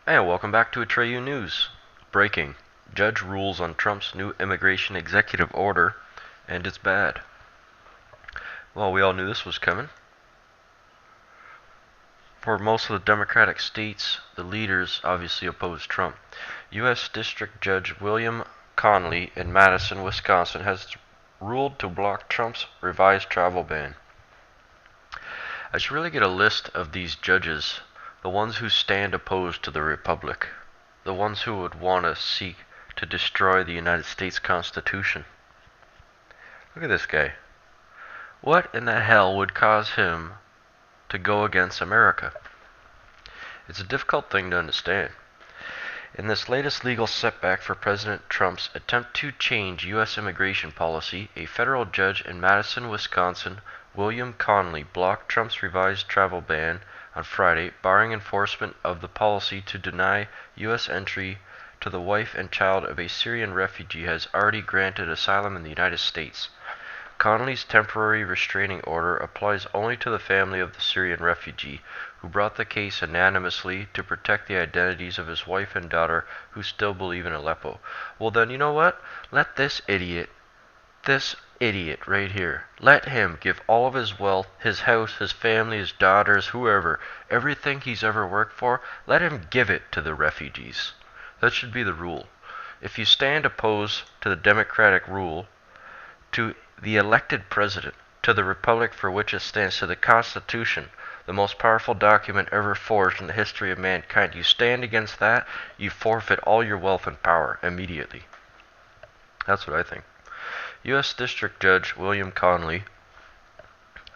And welcome back to Atreyu News. Breaking. Judge rules on Trump's new immigration executive order, and it's bad. Well, we all knew this was coming. For most of the Democratic states, the leaders obviously opposed Trump. U.S. District Judge William Conley in Madison, Wisconsin has ruled to block Trump's revised travel ban. I should really get a list of these judges, the ones who stand opposed to the Republic, the ones who would want to seek to destroy the United States Constitution. Look at this guy. What in the hell would cause him to go against America? It's a difficult thing to understand. In this latest legal setback for President Trump's attempt to change U.S. immigration policy, a federal judge in Madison, Wisconsin, William Conley, blocked Trump's revised travel ban on Friday, barring enforcement of the policy to deny U.S. entry to the wife and child of a Syrian refugee has already granted asylum in the United States. Conley's temporary restraining order applies only to the family of the Syrian refugee, who brought the case anonymously to protect the identities of his wife and daughter who still believe in Aleppo. Well then, you know what? Let this idiot right here, let him give all of his wealth, his house, his family, his daughters, whoever, everything he's ever worked for, let him give it to the refugees. That should be the rule. If you stand opposed to the democratic rule, to the elected president, to the republic for which it stands, to the Constitution, the most powerful document ever forged in the history of mankind, you stand against that, you forfeit all your wealth and power immediately. That's what I think. U.S. District Judge William Conley.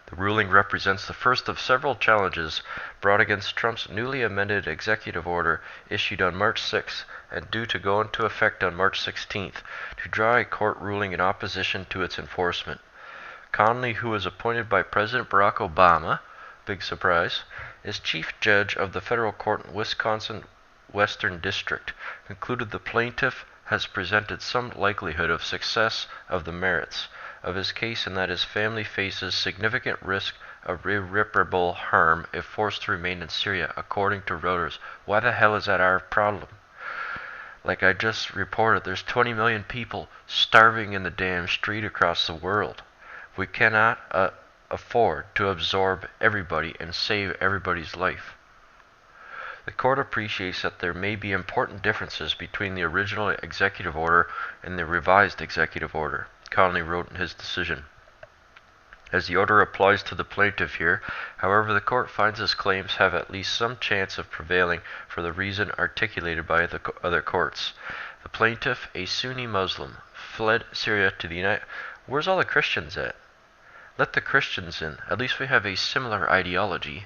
The ruling represents the first of several challenges brought against Trump's newly amended executive order issued on March 6 and due to go into effect on March 16th to draw a court ruling in opposition to its enforcement. Conley, who was appointed by President Barack Obama, big surprise, is chief judge of the federal court in Wisconsin Western District, concluded the plaintiff has presented some likelihood of success of the merits of his case and that his family faces significant risk of irreparable harm if forced to remain in Syria, according to Reuters. Why the hell is that our problem? Like I just reported, there's 20 million people starving in the damn street across the world. We cannot afford to absorb everybody and save everybody's life. The court appreciates that there may be important differences between the original executive order and the revised executive order, Conley wrote in his decision. As the order applies to the plaintiff here, however, the court finds his claims have at least some chance of prevailing for the reason articulated by the other courts. The plaintiff, a Sunni Muslim, fled Syria to the United... Where's all the Christians at? Let the Christians in. At least we have a similar ideology.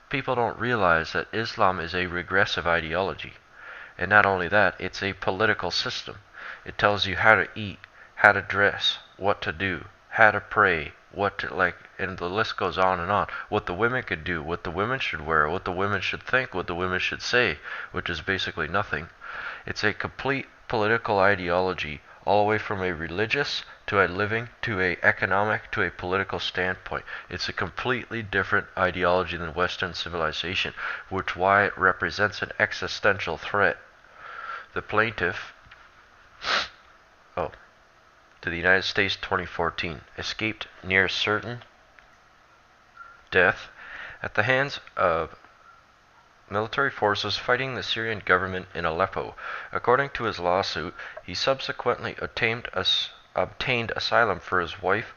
People don't realize that Islam is a regressive ideology. And not only that, it's a political system. It tells you how to eat, how to dress, what to do, how to pray, what to like, and the list goes on and on. What the women could do, what the women should wear, what the women should think, what the women should say, which is basically nothing. It's a complete political ideology, all the way from a religious to a living to a economic to a political standpoint. It's a completely different ideology than Western civilization, which why it represents an existential threat. The plaintiff, to the United States 2014, escaped near certain death at the hands of military forces fighting the Syrian government in Aleppo. According to his lawsuit, he subsequently obtained asylum for his wife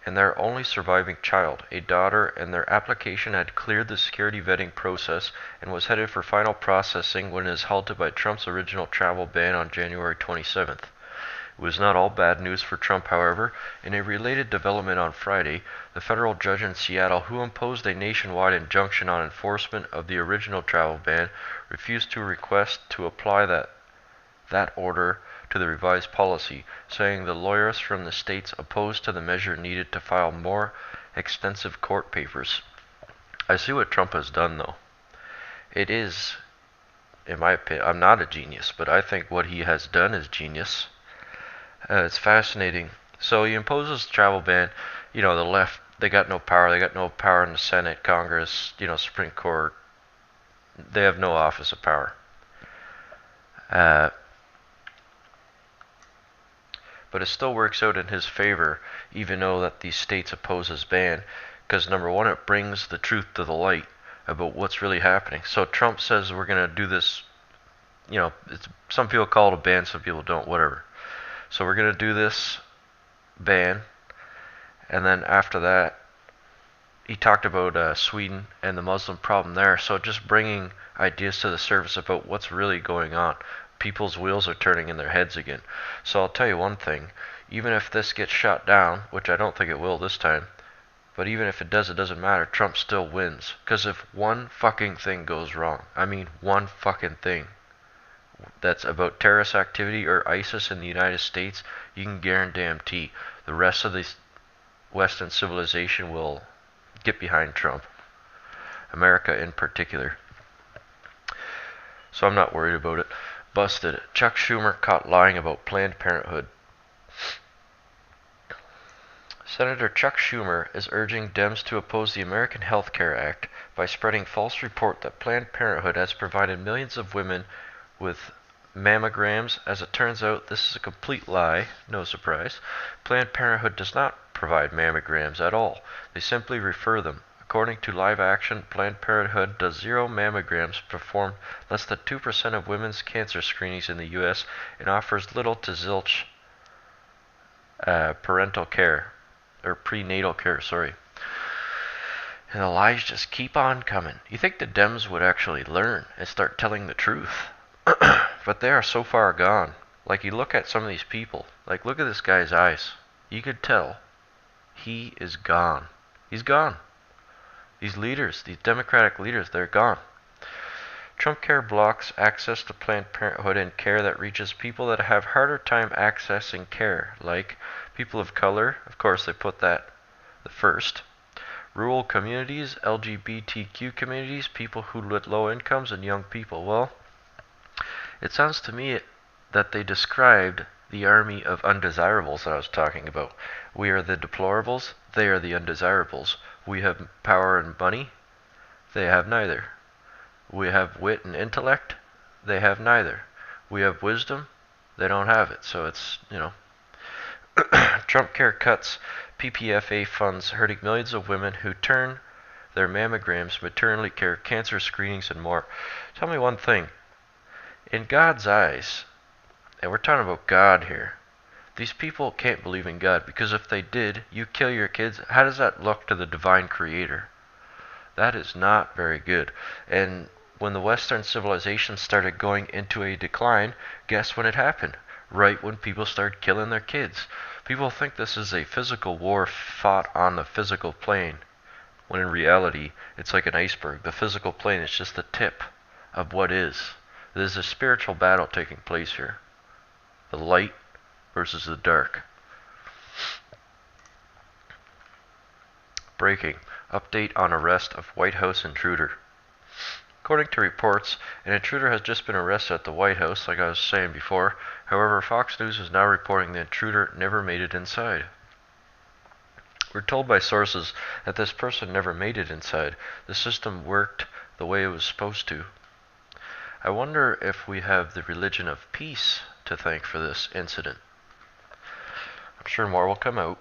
and their only surviving child, a daughter, and their application had cleared the security vetting process and was headed for final processing when it was halted by Trump's original travel ban on January 27th. It was not all bad news for Trump, however. In a related development on Friday, the federal judge in Seattle, who imposed a nationwide injunction on enforcement of the original travel ban, refused to request to apply that order to the revised policy, saying the lawyers from the states opposed to the measure needed to file more extensive court papers. I see what Trump has done, though. It is, in my opinion, I'm not a genius, but I think what he has done is genius. It's fascinating. So he imposes travel ban. You know, the left, they got no power. They got no power in the Senate, Congress, Supreme Court, They have no office of power. Uh, but it still works out in his favor, even though that these states oppose his ban, because number one, it brings the truth to the light about what's really happening. So Trump says we're going to do this, some people call it a ban, some people don't, whatever. So we're going to do this ban, and then after that, he talked about Sweden and the Muslim problem there. So just bringing ideas to the surface about what's really going on. People's wheels are turning in their heads again. So I'll tell you one thing. Even if this gets shot down, which I don't think it will this time, but even if it does, it doesn't matter. Trump still wins. Because if one fucking thing goes wrong, I mean one fucking thing, that's about terrorist activity or ISIS in the United States, you can guarantee the rest of the Western civilization will get behind Trump. America in particular. So I'm not worried about it. Busted. Chuck Schumer caught lying about Planned Parenthood. Senator Chuck Schumer is urging Dems to oppose the American Health Care Act by spreading false report that Planned Parenthood has provided millions of women with mammograms. As it turns out, this is a complete lie. No surprise. Planned Parenthood does not provide mammograms at all. They simply refer them. According to Live Action, Planned Parenthood does 0 mammograms, perform less than 2% of women's cancer screenings in the U.S., and offers little to zilch parental care, or prenatal care, sorry. And the lies just keep on coming. You think the Dems would actually learn and start telling the truth. But they are so far gone. Like, you look at some of these people, like, look at this guy's eyes. You could tell he is gone. He's gone. These leaders, these Democratic leaders, they're gone. Trump Care blocks access to Planned Parenthood and care that reaches people that have harder time accessing care, like people of color, of course they put that the first, rural communities, LGBTQ communities, people who with low incomes, and young people. Well, it sounds to me that they described the army of undesirables that I was talking about. We are the deplorables, they are the undesirables. We have power and money, they have neither. We have wit and intellect, they have neither. We have wisdom, they don't have it. So it's, Trump Care cuts PPFA funds, hurting millions of women who turn their mammograms, maternity care, cancer screenings, and more. Tell me one thing. In God's eyes, and we're talking about God here, these people can't believe in God, because if they did, you kill your kids. How does that look to the divine creator? That is not very good. And when the Western civilization started going into a decline, guess when it happened? Right when people started killing their kids. People think this is a physical war fought on the physical plane, when in reality, it's like an iceberg. The physical plane is just the tip of what is. There's a spiritual battle taking place here. The light versus the dark. Breaking. Update on arrest of White House intruder. According to reports, an intruder has just been arrested at the White House, like I was saying before. However, Fox News is now reporting the intruder never made it inside. We're told by sources that this person never made it inside. The system worked the way it was supposed to. I wonder if we have the religion of peace to thank for this incident. I'm sure more will come out.